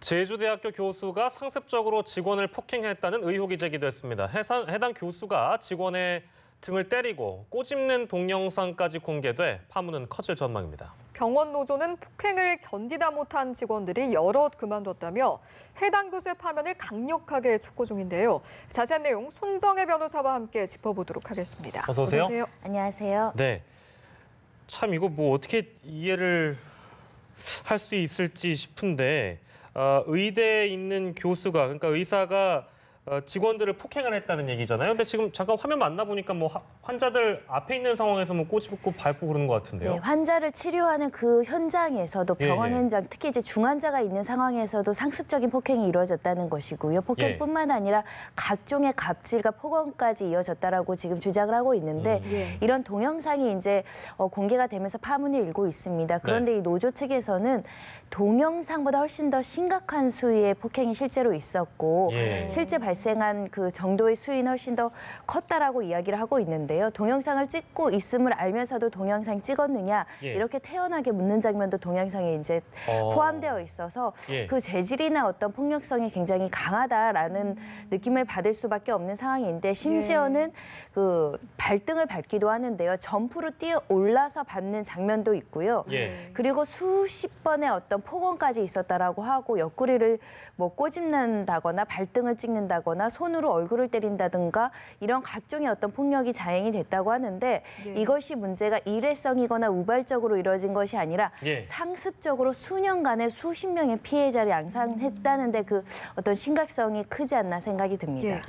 제주대학교 교수가 상습적으로 직원을 폭행했다는 의혹이 제기됐습니다. 해당 교수가 직원의 등을 때리고 꼬집는 동영상까지 공개돼 파문은 커질 전망입니다. 병원 노조는 폭행을 견디다 못한 직원들이 여럿 그만뒀다며 해당 교수의 파면을 강력하게 촉구 중인데요. 자세한 내용 손정혜 변호사와 함께 짚어보도록 하겠습니다. 어서 오세요. 안녕하세요. 네, 참 이거 뭐 어떻게 이해를 할 수 있을지 싶은데 의대에 있는 교수가, 그러니까 의사가 직원들을 폭행을 했다는 얘기잖아요. 근데 지금 잠깐 화면 만나보니까 뭐 환자들 앞에 있는 상황에서 뭐 꼬집고 밟고 그러는 것 같은데요. 네, 환자를 치료하는 그 현장에서도 병원 현장, 특히 이제 중환자가 있는 상황에서도 상습적인 폭행이 이루어졌다는 것이고요. 폭행뿐만 아니라 각종의 갑질과 폭언까지 이어졌다라고 지금 주장을 하고 있는데 이런 동영상이 이제 공개가 되면서 파문이 일고 있습니다. 그런데 이 노조 측에서는 동영상보다 훨씬 더 심각한 수위의 폭행이 실제로 있었고 실제 발생한 그 정도의 수위는 훨씬 더 컸다라고 이야기를 하고 있는데요. 동영상을 찍고 있음을 알면서도 동영상 찍었느냐 이렇게 태연하게 묻는 장면도 동영상에 이제 포함되어 있어서 그 재질이나 어떤 폭력성이 굉장히 강하다라는 느낌을 받을 수밖에 없는 상황인데 심지어는 그 발등을 밟기도 하는데요. 점프로 뛰어 올라서 밟는 장면도 있고요. 그리고 수십 번의 어떤 폭언까지 있었다라고 하고 옆구리를 뭐 꼬집는다거나 발등을 찍는다거나 손으로 얼굴을 때린다든가 이런 각종의 어떤 폭력이 자행이 됐다고 하는데 이것이 문제가 일회성이거나 우발적으로 이루어진 것이 아니라 상습적으로 수년간의 수십 명의 피해자를 양산했다는데 그 어떤 심각성이 크지 않나 생각이 듭니다.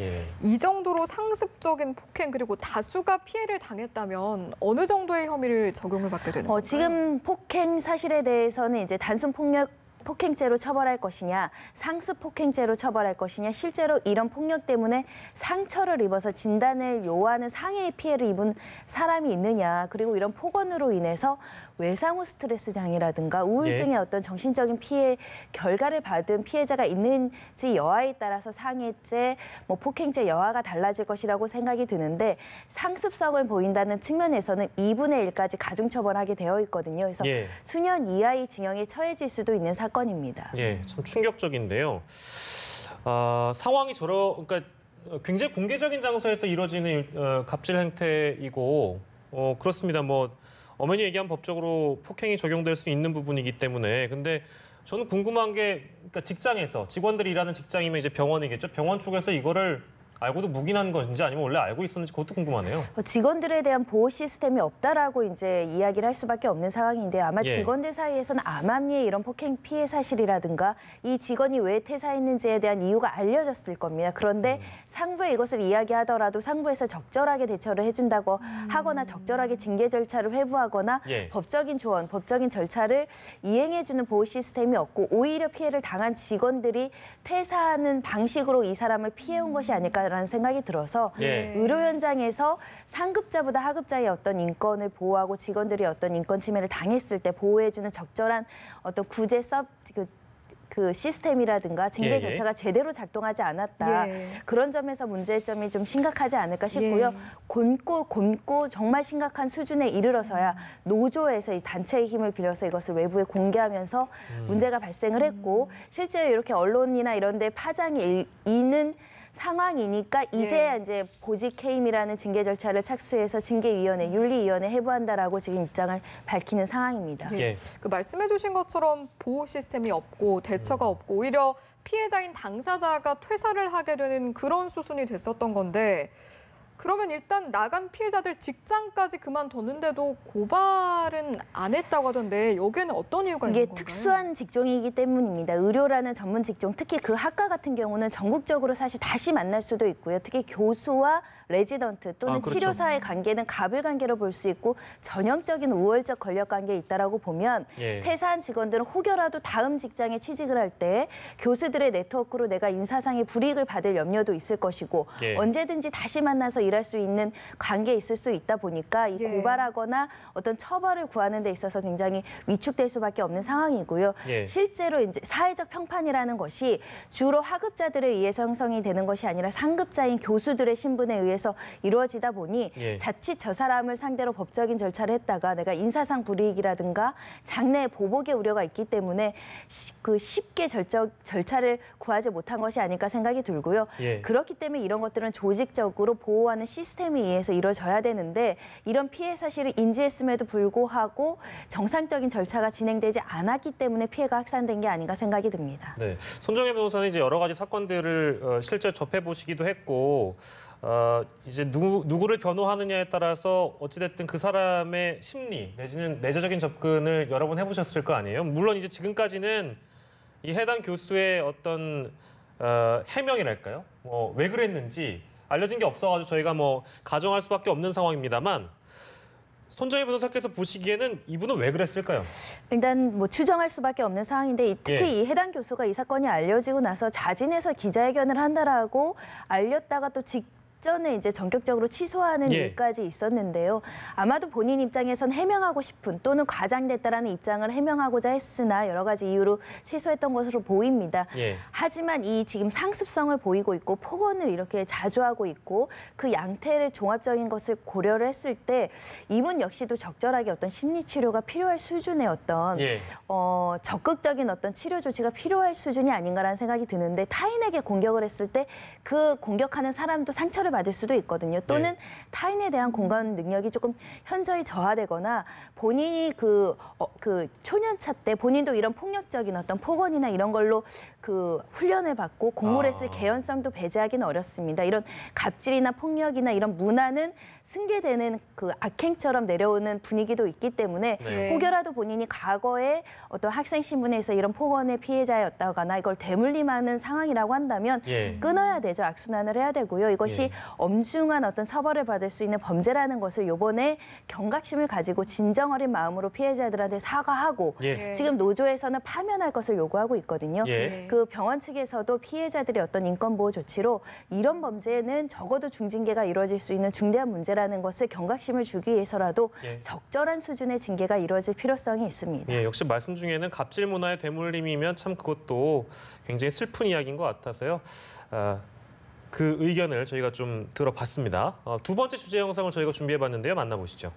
이 정도로 상습적인 폭행 그리고 다수가 피해를 당했다면 어느 정도의 혐의를 적용을 받게 되는 건가요? 지금 폭행 사실에 대해서는 이제 단순 폭행죄로 처벌할 것이냐, 상습 폭행죄로 처벌할 것이냐, 실제로 이런 폭력 때문에 상처를 입어서 진단을 요하는 상해의 피해를 입은 사람이 있느냐, 그리고 이런 폭언으로 인해서 외상후 스트레스 장애라든가 우울증의 어떤 정신적인 피해 결과를 받은 피해자가 있는지 여하에 따라서 상해죄, 뭐 폭행죄 여하가 달라질 것이라고 생각이 드는데 상습성을 보인다는 측면에서는 2분의 1까지 가중처벌하게 되어 있거든요. 그래서 수년 이하의 징역에 처해질 수도 있는 사건입니다. 참 충격적인데요. 상황이 그러니까 굉장히 공개적인 장소에서 이루어지는 갑질 행태이고 그렇습니다. 뭐 엄연히 얘기하면 법적으로 폭행이 적용될 수 있는 부분이기 때문에 근데 저는 궁금한 게 그러니까 직장에서 직원들이 일하는 직장이면 이제 병원이겠죠. 병원 쪽에서 이거를 알고도 묵인한 건지 아니면 원래 알고 있었는지 그것도 궁금하네요. 직원들에 대한 보호 시스템이 없다라고 이제 이야기를 할 수밖에 없는 상황인데 아마 직원들 사이에서는 암암리의 이런 폭행 피해 사실이라든가 이 직원이 왜 퇴사했는지에 대한 이유가 알려졌을 겁니다. 그런데 상부에 이것을 이야기하더라도 상부에서 적절하게 대처를 해준다고 하거나 적절하게 징계 절차를 회부하거나 법적인 조언, 법적인 절차를 이행해주는 보호 시스템이 없고 오히려 피해를 당한 직원들이 퇴사하는 방식으로 이 사람을 피해온 것이 아닐까 라는 생각이 들어서 의료 현장에서 상급자보다 하급자의 어떤 인권을 보호하고 직원들이 어떤 인권 침해를 당했을 때 보호해주는 적절한 어떤 구제 그 시스템이라든가 징계 절차가 제대로 작동하지 않았다. 그런 점에서 문제점이 좀 심각하지 않을까 싶고요. 곪고 정말 심각한 수준에 이르러서야 노조에서 이 단체의 힘을 빌려서 이것을 외부에 공개하면서 문제가 발생을 했고 실제로 이렇게 언론이나 이런 데 파장이 있는 상황이니까 이제야 이제 보직 해임이라는 징계 절차를 착수해서 징계위원회, 윤리위원회 해부한다라고 지금 입장을 밝히는 상황입니다. 그 말씀해주신 것처럼 보호 시스템이 없고 대처가 없고 오히려 피해자인 당사자가 퇴사를 하게 되는 그런 수순이 됐었던 건데 그러면 일단 나간 피해자들 직장까지 그만뒀는데도 고발은 안 했다고 하던데 여기에는 어떤 이유가 있는 건가요? 이게 특수한 직종이기 때문입니다. 의료라는 전문 직종, 특히 그 학과 같은 경우는 전국적으로 사실 다시 만날 수도 있고요. 특히 교수와 레지던트 또는 치료사의 관계는 갑을 관계로 볼 수 있고 전형적인 우월적 권력 관계에 있다라고 보면 퇴사한 직원들은 혹여라도 다음 직장에 취직을 할 때 교수들의 네트워크로 내가 인사상의 불이익을 받을 염려도 있을 것이고 언제든지 다시 만나서 일할 수 있는 관계에 있을 수 있다 보니까 이 예. 고발하거나 어떤 처벌을 구하는 데 있어서 굉장히 위축될 수밖에 없는 상황이고요. 예. 실제로 이제 사회적 평판이라는 것이 주로 하급자들에 의해서 형성이 되는 것이 아니라 상급자인 교수들의 신분에 의해서 이루어지다 보니 예. 자칫 저 사람을 상대로 법적인 절차를 했다가 내가 인사상 불이익이라든가 장래에 보복의 우려가 있기 때문에 쉽게 절차를 구하지 못한 것이 아닐까 생각이 들고요. 예. 그렇기 때문에 이런 것들은 조직적으로 보호하는 시스템에 의해서 이루어져야 되는데 이런 피해 사실을 인지했음에도 불구하고 정상적인 절차가 진행되지 않았기 때문에 피해가 확산된 게 아닌가 생각이 듭니다. 네, 손정혜 변호사는 이제 여러 가지 사건들을 실제 접해 보시기도 했고 이제 누구를 변호하느냐에 따라서 어찌됐든 그 사람의 심리 내지는 내재적인 접근을 여러 번 해보셨을 거 아니에요. 물론 이제 지금까지는 이 해당 교수의 어떤 해명이랄까요? 왜 그랬는지 알려진 게 없어가지고 저희가 가정할 수밖에 없는 상황입니다만 손정혜 변호사께서 보시기에는 이분은 왜 그랬을까요? 일단 추정할 수밖에 없는 상황인데 특히 예. 이 해당 교수가 이 사건이 알려지고 나서 자진해서 기자회견을 한다라고 알렸다가 또 직전에 이제 전격적으로 취소하는 예. 일까지 있었는데요. 아마도 본인 입장에선 해명하고 싶은 또는 과장됐다라는 입장을 해명하고자 했으나 여러 가지 이유로 취소했던 것으로 보입니다. 예. 하지만 이 지금 상습성을 보이고 있고 폭언을 이렇게 자주 하고 있고 그 양태를 종합적인 것을 고려를 했을 때 이분 역시도 적절하게 어떤 심리 치료가 필요할 수준의 어떤 예. 적극적인 어떤 치료 조치가 필요할 수준이 아닌가라는 생각이 드는데 타인에게 공격을 했을 때 그 공격하는 사람도 상처를 받을 수도 있거든요. 또는 타인에 대한 공감 능력이 조금 현저히 저하되거나 본인이 그 초년차 때 본인도 이런 폭력적인 어떤 폭언이나 이런 걸로 훈련을 받고 공모를 했을 개연성도 배제하기는 어렵습니다. 이런 갑질이나 폭력이나 이런 문화는 승계되는 악행처럼 내려오는 분위기도 있기 때문에 네. 혹여라도 본인이 과거에 어떤 학생 신분에서 이런 폭언의 피해자였다거나 이걸 대물림하는 상황이라고 한다면 예. 끊어야 되죠. 악순환을 해야 되고요. 이것이 예. 엄중한 어떤 처벌을 받을 수 있는 범죄라는 것을 이번에 경각심을 가지고 진정 어린 마음으로 피해자들한테 사과하고 예. 지금 노조에서는 파면할 것을 요구하고 있거든요. 예. 그 병원 측에서도 피해자들의 어떤 인권보호 조치로 이런 범죄는 적어도 중징계가 이루어질 수 있는 중대한 문제라는 것을 경각심을 주기 위해서라도 예. 적절한 수준의 징계가 이루어질 필요성이 있습니다. 예, 역시 말씀 중에는 갑질 문화의 대물림이면 참 그것도 굉장히 슬픈 이야기인 것 같아서요. 그 의견을 저희가 좀 들어봤습니다. 두 번째 주제 영상을 저희가 준비해봤는데요. 만나보시죠.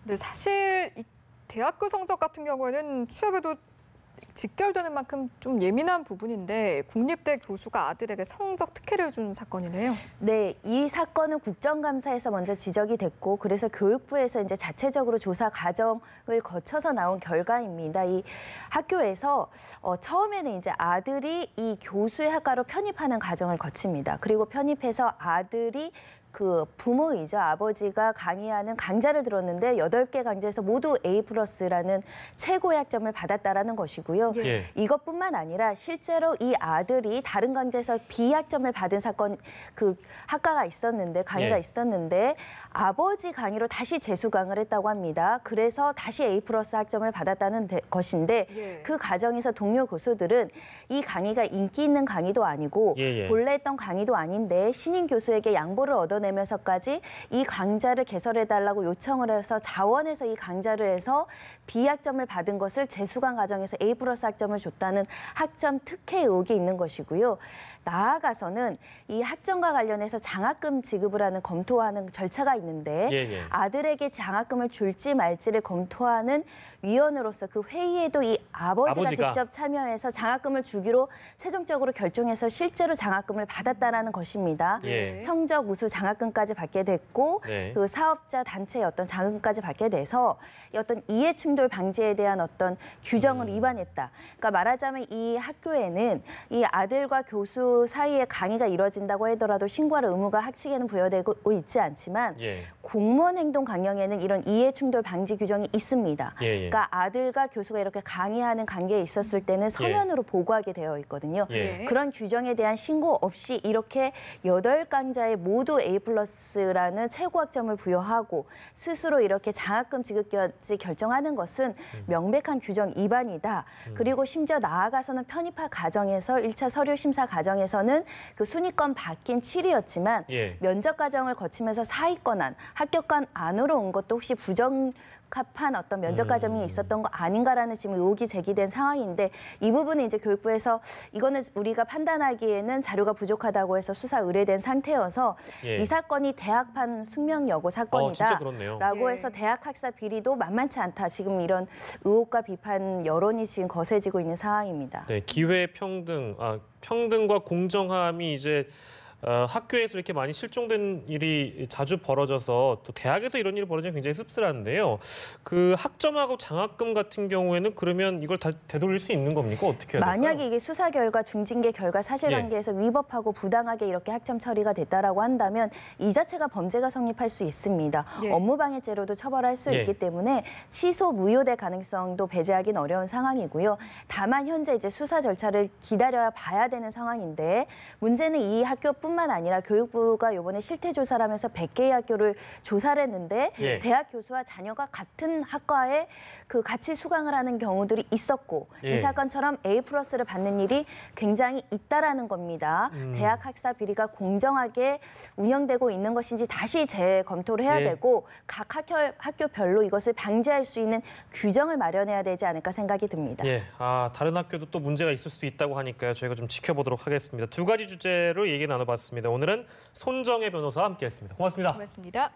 네, 사실 이 대학교 성적 같은 경우에는 취업에도 직결되는 만큼 좀 예민한 부분인데 국립대 교수가 아들에게 성적 특혜를 준 사건이네요. 네, 이 사건은 국정감사에서 먼저 지적이 됐고 그래서 교육부에서 이제 자체적으로 조사 과정을 거쳐서 나온 결과입니다. 이 학교에서 처음에는 이제 아들이 이 교수의 학과로 편입하는 과정을 거칩니다. 그리고 편입해서 아들이 부모이죠. 아버지가 강의하는 강좌를 들었는데 8개 강좌에서 모두 A+라는 최고의 학점을 받았다라는 것이고요. 예. 이것뿐만 아니라 실제로 이 아들이 다른 강좌에서 B학점을 받은 사건 학과가 있었는데 강의가 예. 있었는데 아버지 강의로 다시 재수강을 했다고 합니다. 그래서 다시 A+ 학점을 받았다는 것인데 예. 그 과정에서 동료 교수들은 이 강의가 인기 있는 강의도 아니고 예. 본래 했던 강의도 아닌데 신임 교수에게 양보를 얻어내면서까지 이 강좌를 개설해달라고 요청을 해서 자원해서 이 강좌를 해서 B학점을 받은 것을 재수강 과정에서 A+ 학점을 줬다는 학점 특혜 의혹이 있는 것이고요. 나아가서는 이 학점과 관련해서 장학금 지급을 하는 검토하는 절차가 있는데 예. 아들에게 장학금을 줄지 말지를 검토하는 위원으로서 그 회의에도 이 아버지가 직접 참여해서 장학금을 주기로 최종적으로 결정해서 실제로 장학금을 받았다라는 것입니다. 예. 성적 우수 장학금까지 받게 됐고 네. 그 사업자 단체의 어떤 장학금까지 받게 돼서 어떤 이해 충돌 방지에 대한 어떤 규정을 위반했다. 그러니까 말하자면 이 학교에는 이 아들과 교수 사이에 강의가 이루어진다고 하더라도 신고할 의무가 학칙에는 부여되고 있지 않지만 예. 공무원 행동 강령에는 이런 이해 충돌 방지 규정이 있습니다. 예, 예. 그러니까 아들과 교수가 이렇게 강의하는 관계에 있었을 때는 서면으로 보고하게 되어 있거든요. 예. 그런 규정에 대한 신고 없이 이렇게 8강자에 모두 A+라는 최고 학점을 부여하고 스스로 이렇게 장학금 지급까지 결정하는 것은 명백한 규정 위반이다. 그리고 심지어 나아가서는 편입학 과정에서 1차 서류 심사 과정에서는 그 순위권 바뀐 7위였지만 예. 면접 과정을 거치면서 사위권 합격권 안으로 온 것도 혹시 부적합한 어떤 면접 과정이 있었던 거 아닌가라는 지금 의혹이 제기된 상황인데 이 부분은 이제 교육부에서 이거는 우리가 판단하기에는 자료가 부족하다고 해서 수사 의뢰된 상태여서 예. 이 사건이 대학판 숙명여고 진짜 사건이다. 그렇네요. 라고 예. 해서 대학 학사 비리도 만만치 않다. 지금 이런 의혹과 비판 여론이 지금 거세지고 있는 상황입니다. 네, 기회 평등, 평등과 공정함이 이제 학교에서 이렇게 많이 실종된 일이 자주 벌어져서 또 대학에서 이런 일이 벌어지면 굉장히 씁쓸한데요. 그 학점하고 장학금 같은 경우에는 그러면 이걸 다 되돌릴 수 있는 겁니까? 어떻게 해야 될까요? 만약에 이게 수사 결과, 중징계 결과 사실관계에서 위법하고 부당하게 이렇게 학점 처리가 됐다라고 한다면 이 자체가 범죄가 성립할 수 있습니다. 예. 업무방해죄로도 처벌할 수 예. 있기 때문에 취소 무효될 가능성도 배제하기는 어려운 상황이고요. 다만 현재 이제 수사 절차를 기다려야 봐야 되는 상황인데 문제는 이 학교뿐만 아니라 교육부가 이번에 실태 조사를 하면서 100개의 학교를 조사를 했는데 예. 대학 교수와 자녀가 같은 학과에 그 같이 수강을 하는 경우들이 있었고 예. 이 사건처럼 A+를 받는 일이 굉장히 있다라는 겁니다. 대학 학사 비리가 공정하게 운영되고 있는 것인지 다시 재검토를 해야 예. 되고 각 학교별로 이것을 방지할 수 있는 규정을 마련해야 되지 않을까 생각이 듭니다. 예, 다른 학교도 또 문제가 있을 수 있다고 하니까요. 저희가 좀 지켜보도록 하겠습니다. 두 가지 주제로 얘기 나눠봤습니다. 오늘은 손정혜 변호사와 함께했습니다. 고맙습니다. 고맙습니다.